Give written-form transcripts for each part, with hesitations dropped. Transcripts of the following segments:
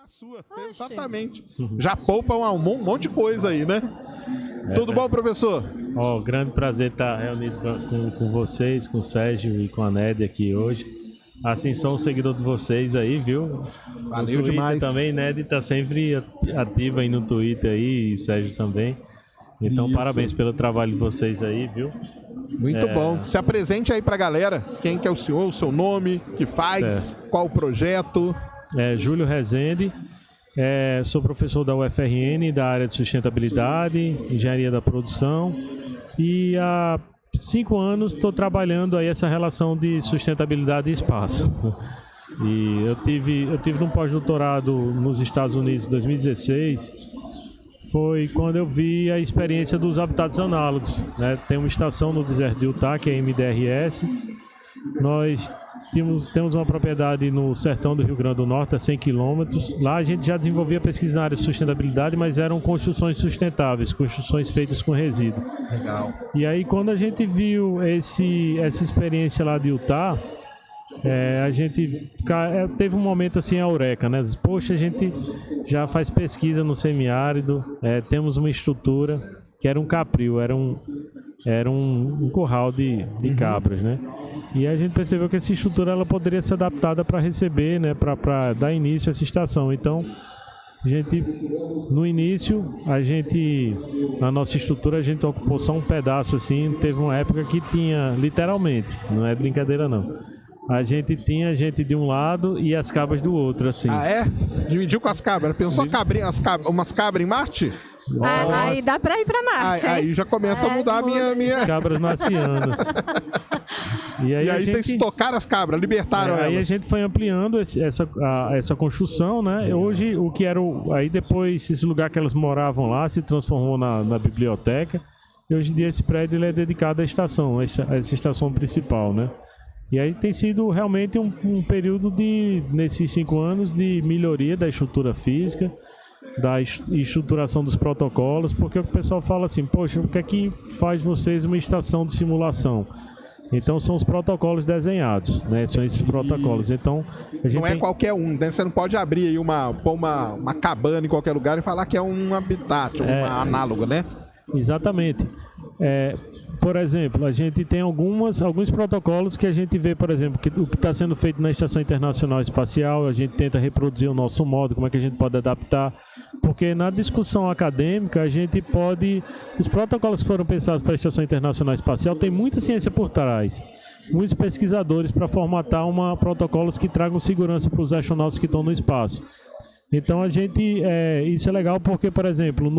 sua, exatamente. Já poupa um monte de coisa aí, né? Tudo bom, professor? Grande prazer estar reunido com vocês, com o Sérgio e com a Nédia aqui hoje. Assim, sou um seguidor de vocês aí, viu? Valeu demais. Também, Nédia tá sempre ativa aí no Twitter aí, e Sérgio também. Então, Isso. Parabéns pelo trabalho de vocês aí, viu? Muito bom. Se apresente aí pra galera. Quem que é o senhor, o seu nome, que faz, qual o projeto? Júlio Rezende. Sou professor da UFRN, da área de sustentabilidade, engenharia da produção. E há 5 anos estou trabalhando aí essa relação de sustentabilidade e espaço. E eu tive um pós-doutorado nos Estados Unidos em 2016. Foi quando eu vi a experiência dos habitats análogos, né? Tem uma estação no deserto de Utah, que é a MDRS. Nós temos uma propriedade no sertão do Rio Grande do Norte, a 100 quilômetros. Lá a gente já desenvolvia pesquisa na área de sustentabilidade, mas eram construções sustentáveis, construções feitas com resíduo. Legal. E aí, quando a gente viu essa experiência lá de Utah, a gente teve um momento assim, a eureka, né? Poxa, a gente já faz pesquisa no semiárido, temos uma estrutura que era um capril, era um curral de cabras, né? E a gente percebeu que essa estrutura ela poderia ser adaptada para receber, né? Para dar início a essa estação. Então, no início, na nossa estrutura, a gente ocupou só um pedaço assim. Teve uma época que tinha, literalmente, não é brincadeira não. A gente tinha gente de um lado e as cabras do outro, assim. Ah, é? Dividiu com as cabras. Pensou umas cabras em Marte? Aí dá pra ir pra Marte. Aí já começa a mudar a minha... As cabras marcianas. E aí vocês tocaram as cabras, libertaram elas. Aí a gente foi ampliando essa construção, né? Hoje, o que era aí depois, esse lugar que elas moravam lá se transformou na biblioteca. E hoje em dia esse prédio ele é dedicado à estação, essa estação principal, né? E aí tem sido realmente um período nesses 5 anos, de melhoria da estrutura física, da estruturação dos protocolos, porque o pessoal fala assim, poxa, o que é que faz vocês uma estação de simulação? Então são os protocolos desenhados, né? São esses protocolos. Então, não é qualquer um, né? Você não pode abrir aí uma cabana em qualquer lugar e falar que é um habitat, análogo, né? Exatamente. Por exemplo, a gente tem alguns protocolos que a gente vê, por exemplo, que o que está sendo feito na Estação Internacional Espacial, a gente tenta reproduzir o nosso modo, como é que a gente pode adaptar, porque na discussão acadêmica a gente pode... Os protocolos que foram pensados para a Estação Internacional Espacial tem muita ciência por trás, muitos pesquisadores para formatar protocolos que tragam segurança para os astronautas que estão no espaço. Então isso é legal porque, por exemplo,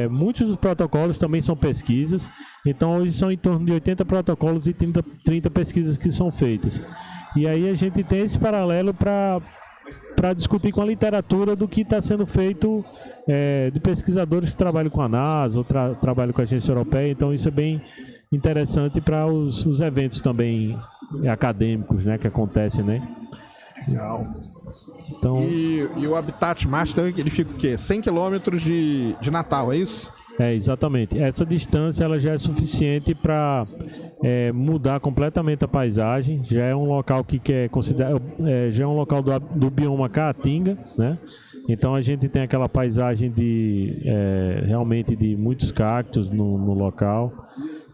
muitos dos protocolos também são pesquisas. Então hoje são em torno de 80 protocolos e 30 pesquisas que são feitas. E aí a gente tem esse paralelo para discutir com a literatura do que está sendo feito de pesquisadores que trabalham com a NASA ou trabalham com a Agência Europeia. Então isso é bem interessante para os eventos também acadêmicos, né, que acontecem, né? Legal. Então, e o Habitat Marte, ele fica o quê? 100 quilômetros de Natal, é isso? Exatamente. Essa distância ela já é suficiente para mudar completamente a paisagem. Já é um local que é considerado, já é um local do bioma Caatinga, né? Então a gente tem aquela paisagem realmente de muitos cactos no local.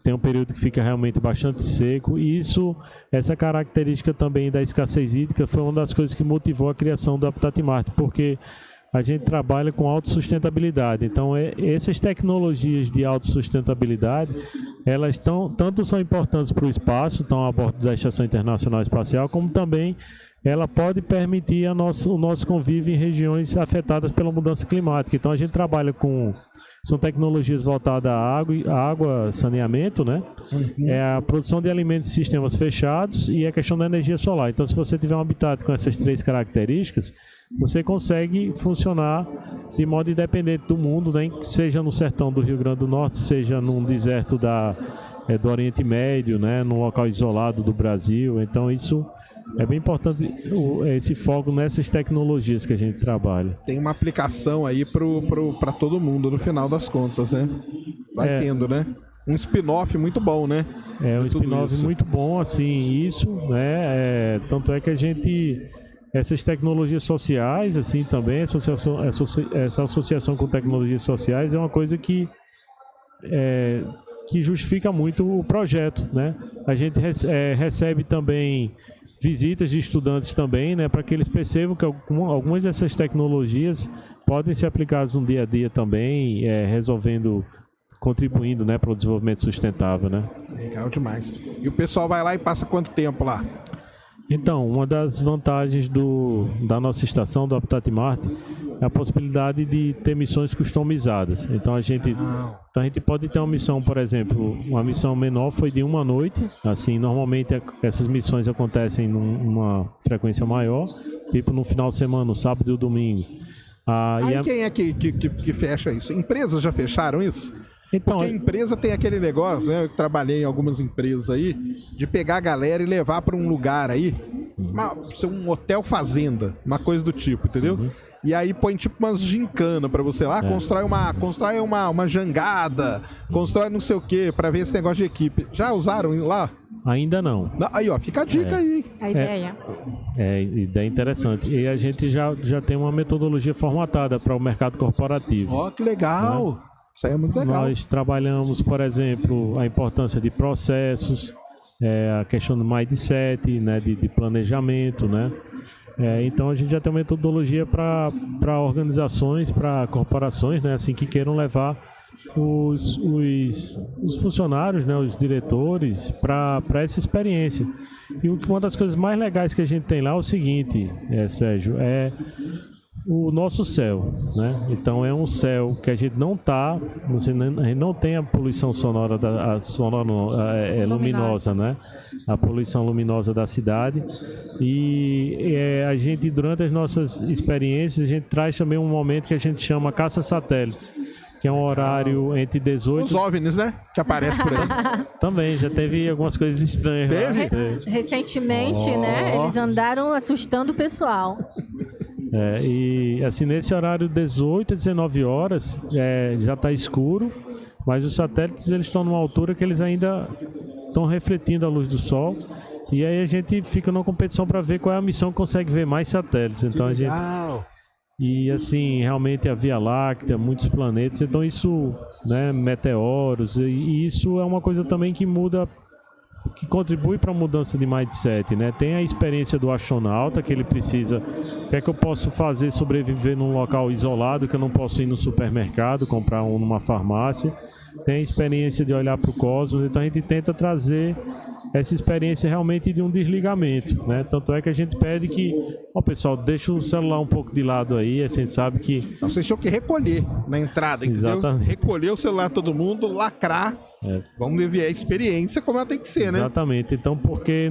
Tem um período que fica realmente bastante seco e essa característica também da escassez hídrica foi uma das coisas que motivou a criação do Habitat Marte, porque a gente trabalha com autossustentabilidade. Então, essas tecnologias de autossustentabilidade, elas tanto são importantes para o espaço, estão a bordo da Estação Internacional Espacial, como também ela pode permitir o nosso convívio em regiões afetadas pela mudança climática. Então, a gente trabalha são tecnologias voltadas à água, saneamento, né? É a produção de alimentos em sistemas fechados e a questão da energia solar. Então, se você tiver um habitat com essas 3 características, você consegue funcionar de modo independente do mundo, né? Seja no sertão do Rio Grande do Norte, seja num deserto do Oriente Médio, né? Num local isolado do Brasil. Então, isso é bem importante, esse foco nessas tecnologias que a gente trabalha. Tem uma aplicação aí para todo mundo, no final das contas, né? Vai tendo, né? Um spin-off muito bom, né? Um spin-off muito bom, assim, né? Tanto é que a gente essas tecnologias sociais, assim, também, essa associação com tecnologias sociais é uma coisa que justifica muito o projeto, né? A gente recebe também visitas de estudantes também, né? Para que eles percebam que algumas dessas tecnologias podem ser aplicadas no dia a dia também, contribuindo, né, para o desenvolvimento sustentável, né? Legal demais. E o pessoal vai lá e passa quanto tempo lá? Então, uma das vantagens da nossa estação, do Habitat Marte, é a possibilidade de ter missões customizadas. Então a gente pode ter uma missão, por exemplo, uma missão menor foi de uma noite. Assim, normalmente essas missões acontecem numa frequência maior, tipo no final de semana, no sábado e no domingo. Quem é que fecha isso? Empresas já fecharam isso? Então, porque a empresa tem aquele negócio, né? Eu trabalhei em algumas empresas aí, de pegar a galera e levar para um lugar aí, um hotel fazenda, uma coisa do tipo, entendeu? Uhum. E aí põe tipo umas gincana pra você lá, constrói uma jangada, constrói não sei o que, pra ver esse negócio de equipe. Já usaram lá? Ainda não. Aí, ó, fica a dica aí. A ideia. Ideia interessante. E a gente já tem uma metodologia formatada para o mercado corporativo. Ó, que legal! Né? Isso aí é muito legal. Nós trabalhamos, por exemplo, a importância de processos, a questão do mindset, né, de planejamento, né? Então a gente já tem uma metodologia para organizações, para corporações, né, assim, que queiram levar os funcionários, né, os diretores, para essa experiência. E uma das coisas mais legais que a gente tem lá é o seguinte, Sérgio, é o nosso céu, né? Então é um céu que a gente a gente não tem a poluição sonora luminosa, né? A poluição luminosa da cidade. E a gente, durante as nossas experiências, a gente traz também um momento que a gente chama caça satélites, que é um horário entre 18... Os OVNIs, né? Que aparecem por aí. Também, já teve algumas coisas estranhas. Recentemente, né? Eles andaram assustando o pessoal. E assim, nesse horário 18 a 19 horas, já está escuro, mas os satélites eles estão numa altura que eles ainda estão refletindo a luz do sol. E aí a gente fica numa competição para ver qual é a missão que consegue ver mais satélites. Então E assim, realmente a Via Láctea, muitos planetas, então isso, né, meteoros, e isso é uma coisa também que contribui para a mudança de mindset, né? Tem a experiência do astronauta, que ele precisa, o que é que eu posso fazer sobreviver num local isolado, que eu não posso ir no supermercado, comprar numa farmácia. Tem a experiência de olhar para o cosmos, então a gente tenta trazer essa experiência realmente de um desligamento, né? Tanto é que a gente pede que, pessoal, deixa o celular um pouco de lado aí, a gente sabe que... Vocês tinham que recolher na entrada, entendeu? Exatamente. Recolher o celular todo mundo, lacrar, vamos viver a experiência como ela tem que ser, né? Exatamente, então porque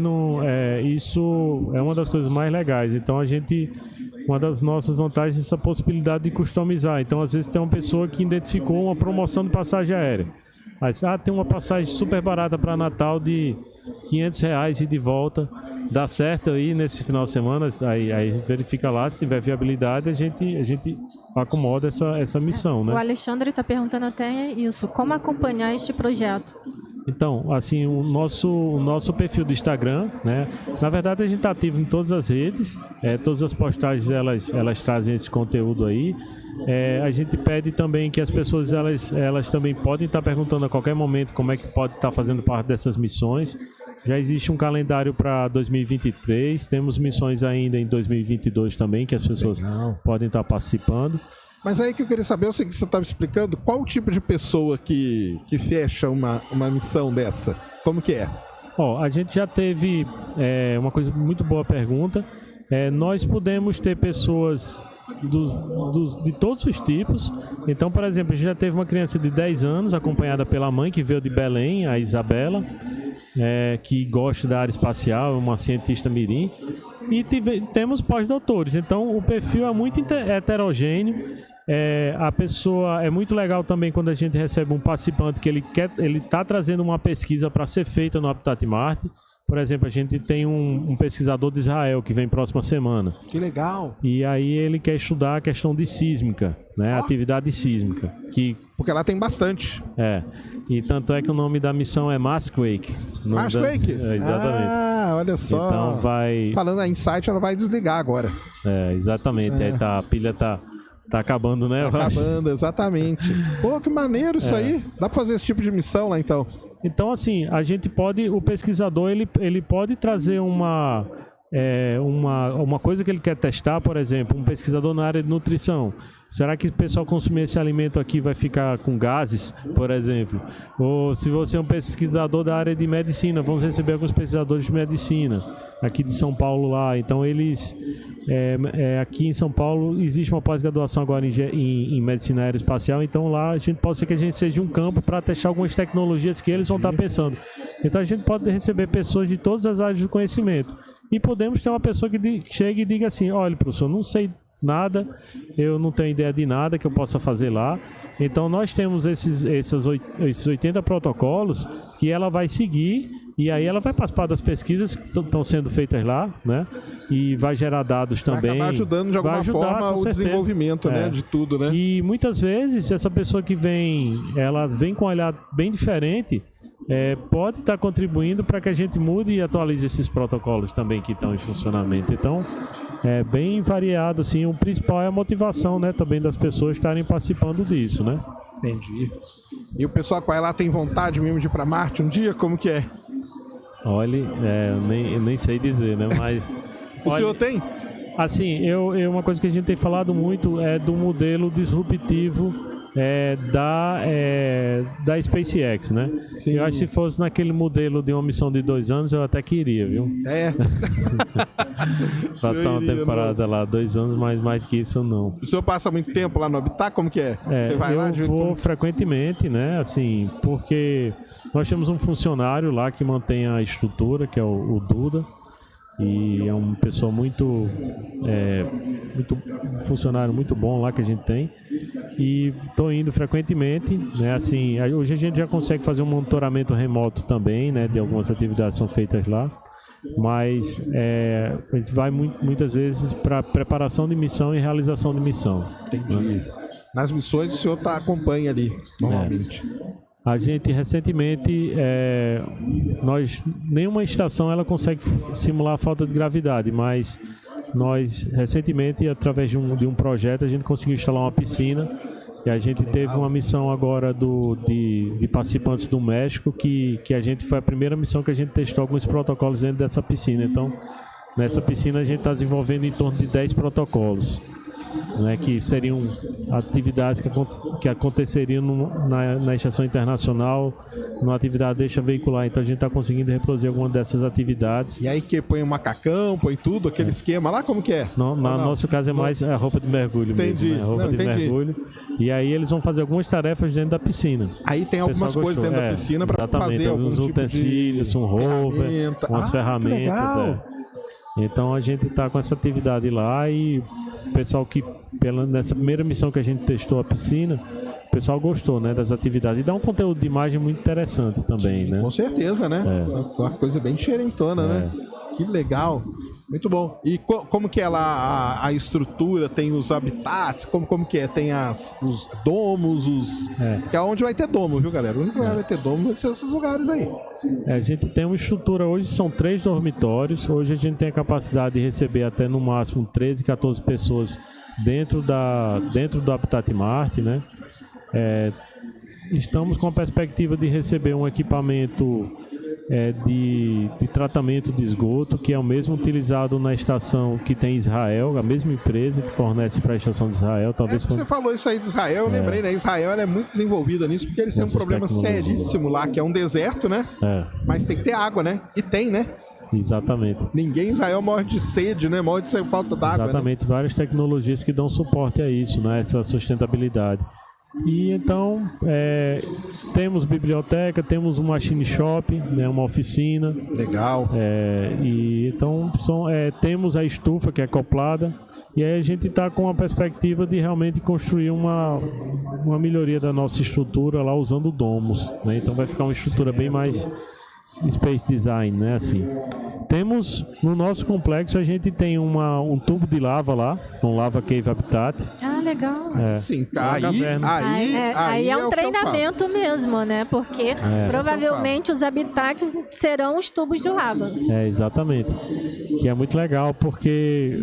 isso é uma das coisas mais legais, então uma das nossas vantagens é essa possibilidade de customizar. Então, às vezes, tem uma pessoa que identificou uma promoção de passagem aérea. Mas, tem uma passagem super barata para Natal de R$500 e de volta. Dá certo aí nesse final de semana? Aí a gente verifica lá, se tiver viabilidade, a gente acomoda essa missão, né? O Alexandre está perguntando até isso. Como acompanhar este projeto? Então, assim, o nosso perfil do Instagram, né? Na verdade, a gente está ativo em todas as redes, todas as postagens elas trazem esse conteúdo aí. A gente pede também que as pessoas elas também podem estar perguntando a qualquer momento como é que pode estar fazendo parte dessas missões. Já existe um calendário para 2023, temos missões ainda em 2022 também, que as pessoas podem estar participando. Mas aí que eu queria saber, eu sei que você estava explicando, qual o tipo de pessoa que fecha uma missão dessa? Como que é? A gente já teve uma coisa muito boa pergunta. Nós podemos ter pessoas de todos os tipos. Então, por exemplo, a gente já teve uma criança de 10 anos acompanhada pela mãe que veio de Belém, a Isabela, que gosta da área espacial, uma cientista mirim, e temos pós-doutores. Então o perfil é muito heterogêneo. A pessoa, é muito legal também quando a gente recebe um participante que ele está trazendo uma pesquisa para ser feita no Habitat Marte. Por exemplo, a gente tem um pesquisador de Israel que vem próxima semana. Que legal! E aí ele quer estudar a questão de sísmica, né? Atividade sísmica. Porque lá tem bastante. E tanto é que o nome da missão é Marsquake. Marsquake? Exatamente. olha só. Então vai... Falando a Insight, ela vai desligar agora. Exatamente. Aí a pilha tá acabando, né? Tá acabando, exatamente. Pô, que maneiro isso aí. Dá pra fazer esse tipo de missão lá, então? Então, assim, a gente pode... O pesquisador, ele pode trazer uma coisa que ele quer testar, por exemplo, um pesquisador na área de nutrição. Será que o pessoal consumir esse alimento aqui vai ficar com gases, por exemplo? Ou se você é um pesquisador da área de medicina, vamos receber alguns pesquisadores de medicina aqui de São Paulo lá. Então eles, aqui em São Paulo existe uma pós-graduação agora em medicina aeroespacial, então lá pode ser que a gente seja um campo para testar algumas tecnologias que eles vão estar pensando. Então a gente pode receber pessoas de todas as áreas do conhecimento. E podemos ter uma pessoa que chegue e diga assim, olha, professor, não sei nada, eu não tenho ideia de nada que eu possa fazer lá. Então nós temos esses 80 protocolos que ela vai seguir e aí ela vai participar das pesquisas que estão sendo feitas lá, né? E vai gerar dados também. Vai acabar ajudando de alguma forma o desenvolvimento, né? De tudo, né? E muitas vezes essa pessoa que ela vem com um olhar bem diferente, pode estar contribuindo para que a gente mude e atualize esses protocolos também que estão em funcionamento. Então, é bem variado, assim. O principal é a motivação, né, também das pessoas estarem participando disso, né? Entendi. E o pessoal que vai lá tem vontade mesmo de ir para Marte um dia? Como que é? Olha, eu nem sei dizer, né, mas... O senhor tem? Assim, uma coisa que a gente tem falado muito é do modelo disruptivo da SpaceX, né? Sim. Eu acho que se fosse naquele modelo de uma missão de 2 anos, eu até queria, viu? Passar uma temporada lá, 2 anos, mas mais que isso, não. O senhor passa muito tempo lá no Habitat? Como que é? Você vai lá? Eu vou frequentemente, né? Assim, porque nós temos um funcionário lá que mantém a estrutura, que é o Duda. E é uma pessoa um funcionário muito bom lá que a gente tem. E estou indo frequentemente, né? Assim, hoje a gente já consegue fazer um monitoramento remoto também, né? De algumas atividades que são feitas lá. Mas a gente vai muitas vezes para preparação de missão e realização de missão. Entendi. Né? Nas missões o senhor acompanha ali, normalmente. A gente recentemente, nenhuma estação ela consegue simular a falta de gravidade, mas nós recentemente, através de um projeto, a gente conseguiu instalar uma piscina e a gente teve uma missão agora de participantes do México que foi a primeira missão que a gente testou alguns protocolos dentro dessa piscina. Então, nessa piscina a gente está desenvolvendo em torno de 10 protocolos. Né, que seriam atividades que aconteceriam na estação internacional, numa atividade deixa veicular. Então a gente está conseguindo reproduzir alguma dessas atividades. E aí que põe um macacão, põe tudo, aquele esquema lá, como que é? No nosso caso é mais a roupa de mergulho. Entendi. Mesmo, né? Roupa de mergulho. E aí eles vão fazer algumas tarefas dentro da piscina. Aí tem algumas coisas dentro da piscina para fazer alguns tipo utensílios, um rover, umas ferramentas. Então a gente está com essa atividade lá e o pessoal que nessa primeira missão que a gente testou a piscina, o pessoal gostou, né, das atividades. E dá um conteúdo de imagem muito interessante também. Sim, né? Com certeza, né? Uma coisa bem diferentona, né? Que legal, muito bom. E como que é lá a estrutura? Tem os habitats? Como que é? Tem os domos, que é onde vai ter domo, viu, galera? O único lugar que vai ter domo vai ser esses lugares aí. A gente tem uma estrutura, hoje são 3 dormitórios. Hoje a gente tem a capacidade de receber até no máximo 13, 14 pessoas dentro do Habitat Marte, né? Estamos com a perspectiva de receber um equipamento de tratamento de esgoto, que é o mesmo utilizado na estação que tem Israel, a mesma empresa que fornece para a estação de Israel. Talvez você falou isso aí de Israel, eu lembrei, né? Israel ela é muito desenvolvida nisso, porque eles têm um problema seríssimo lá, que é um deserto, né? Mas tem que ter água, né? E tem, né? Exatamente. Ninguém em Israel morre de sede, né? Morre de falta d'água. Exatamente, né? Várias tecnologias que dão suporte a isso, né? Essa sustentabilidade. E então temos biblioteca, temos um machine shop, né, uma oficina. Legal. E então temos a estufa que é acoplada. E aí a gente está com a perspectiva de realmente construir uma melhoria da nossa estrutura lá usando domos, né? Então vai ficar uma estrutura bem mais space design, né, assim. Temos, no nosso complexo, a gente tem um tubo de lava lá, um Lava Cave Habitat. Ah, legal. Sim, Aí é um o que eu falo. treinamento mesmo, né? Porque provavelmente os habitats serão os tubos de lava. Exatamente. Que é muito legal, porque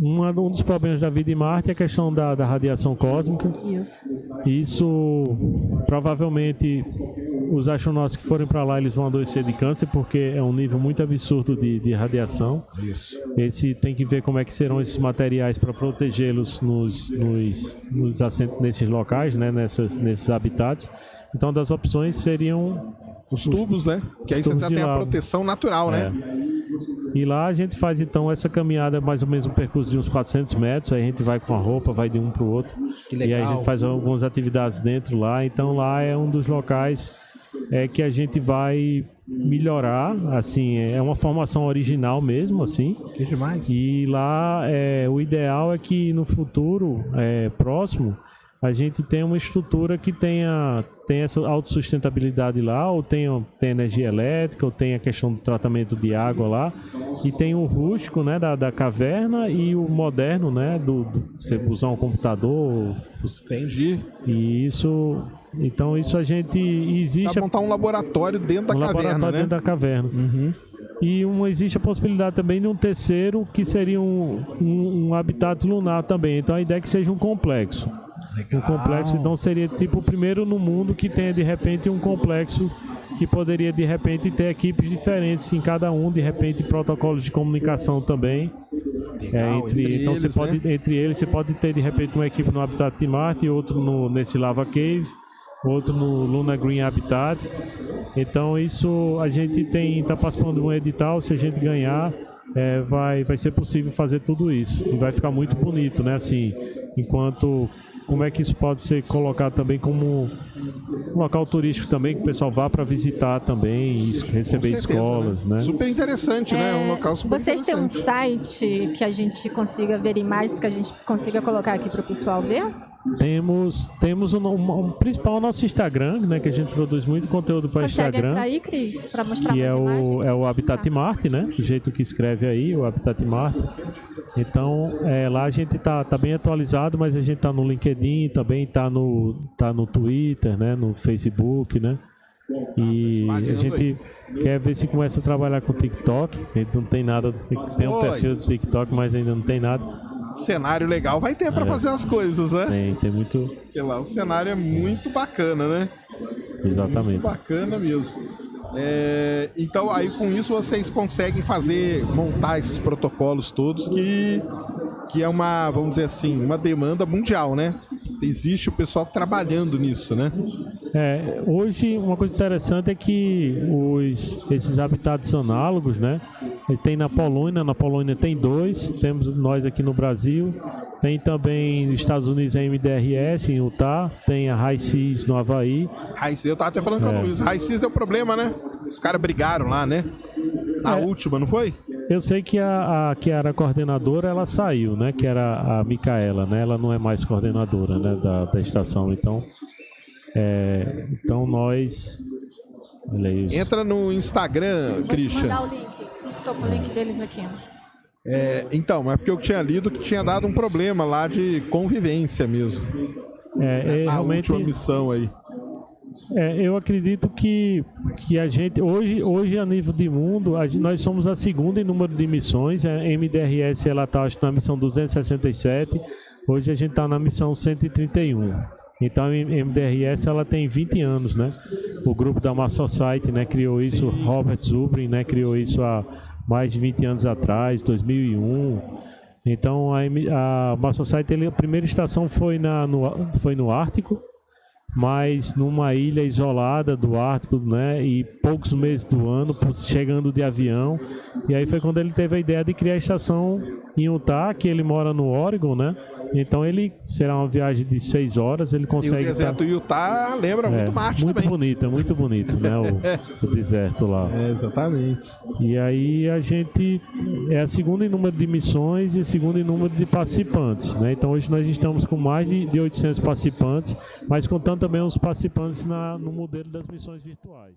um dos problemas da vida em Marte é a questão da radiação cósmica. Isso, provavelmente, os astronautas que forem para lá, eles vão adoecer de câncer, porque é um nível muito absurdo de radiação. Isso. Esse tem que ver como é que serão esses materiais para protegê-los nesses locais, né, nesses habitats. Então, das opções seriam os tubos, né? Que aí você já tem a proteção natural, né? E lá a gente faz então essa caminhada, mais ou menos um percurso de uns 400 metros. Aí a gente vai com a roupa, vai de um para o outro. Que legal. E aí a gente faz algumas atividades dentro lá. Então lá é um dos locais que a gente vai melhorar, assim, é uma formação original mesmo, assim. Que demais. E lá o ideal é que no futuro próximo a gente tenha uma estrutura que tem essa autossustentabilidade lá, ou tem energia elétrica, ou tem a questão do tratamento de água lá, e tem o rústico, né, da caverna, e o moderno, né, você usar um computador. Entendi. E então isso a gente existe. Pra montar um laboratório dentro da caverna, né? Dentro da caverna. Uhum. E existe a possibilidade também de um terceiro, que seria um habitat lunar também. Então a ideia é que seja um complexo. Legal. Um complexo, então seria tipo o primeiro no mundo que tenha de repente um complexo que poderia de repente ter equipes diferentes em cada um, de repente protocolos de comunicação também. Legal, Então eles, entre eles você pode ter de repente uma equipe no Habitat de Marte e outro nesse Lava Cave, outro no Lunar Green Habitat. Então isso a gente está participando de um edital. Se a gente ganhar, vai ser possível fazer tudo isso e vai ficar muito bonito, né? Assim, como é que isso pode ser colocado também como um local turístico também, que o pessoal vá para visitar também e receber escolas, né? Super interessante, né? Um local super Vocês têm um site que a gente consiga ver imagens, que a gente consiga colocar aqui para o pessoal ver? Temos o principal nosso Instagram, né, que a gente produz muito conteúdo para Instagram. Consegue aí, Cris, para mostrar que mais imagens? É o Habitat Marte, né? Do jeito que escreve aí, o Habitat Marte. Então, lá a gente tá bem atualizado, mas a gente tá no LinkedIn, também tá no Twitter, né? No Facebook, né? E a gente quer ver se começa a trabalhar com o TikTok. A gente não tem nada, tem um perfil do TikTok, mas ainda não tem nada. Cenário legal vai ter pra fazer as coisas, né? Tem muito. Sei lá, o cenário é muito bacana, né? Exatamente. Muito bacana mesmo. Então aí com isso vocês conseguem montar esses protocolos todos que é uma, vamos dizer assim, uma demanda mundial, né? Existe o pessoal trabalhando nisso, né? Hoje uma coisa interessante é que esses habitats análogos, né? Tem na Polônia tem 2, temos nós aqui no Brasil, tem também nos Estados Unidos a MDRS em Utah, tem a High Seas no Havaí. Eu tava até falando com o Luiz, High Seas deu problema, né? Os caras brigaram lá, né? Na última, não foi? Eu sei que que era coordenadora, ela saiu, né? Que era a Micaela, né? Ela não é mais coordenadora, né? Da estação, então nós... Olha isso. Entra no Instagram, Christian. Vou mandar o link. Estou com o link deles aqui. Então, é porque eu tinha lido que tinha dado um problema lá de convivência mesmo. A realmente, última missão aí. Eu acredito que a gente, hoje a nível de mundo, nós somos a segunda em número de missões. A MDRS ela está na missão 267, hoje a gente está na missão 131. Então a MDRS ela tem 20 anos, né? O grupo da Mars Society, né, criou isso, Robert Zubrin, né, criou isso há mais de 20 anos atrás, 2001. Então a Mars Society, a primeira estação foi no Ártico, mas numa ilha isolada do Ártico, né, e poucos meses do ano, chegando de avião. E aí foi quando ele teve a ideia de criar a estação em Utah, que ele mora no Oregon, né? Então ele será uma viagem de 6 horas, ele consegue... E o deserto do Utah lembra muito Marte muito também. Muito bonito, né? O deserto lá. Exatamente. E aí a gente é a segunda em número de missões e a segunda em número de participantes, né? Então hoje nós estamos com mais de 800 participantes, mas contando também os participantes no modelo das missões virtuais.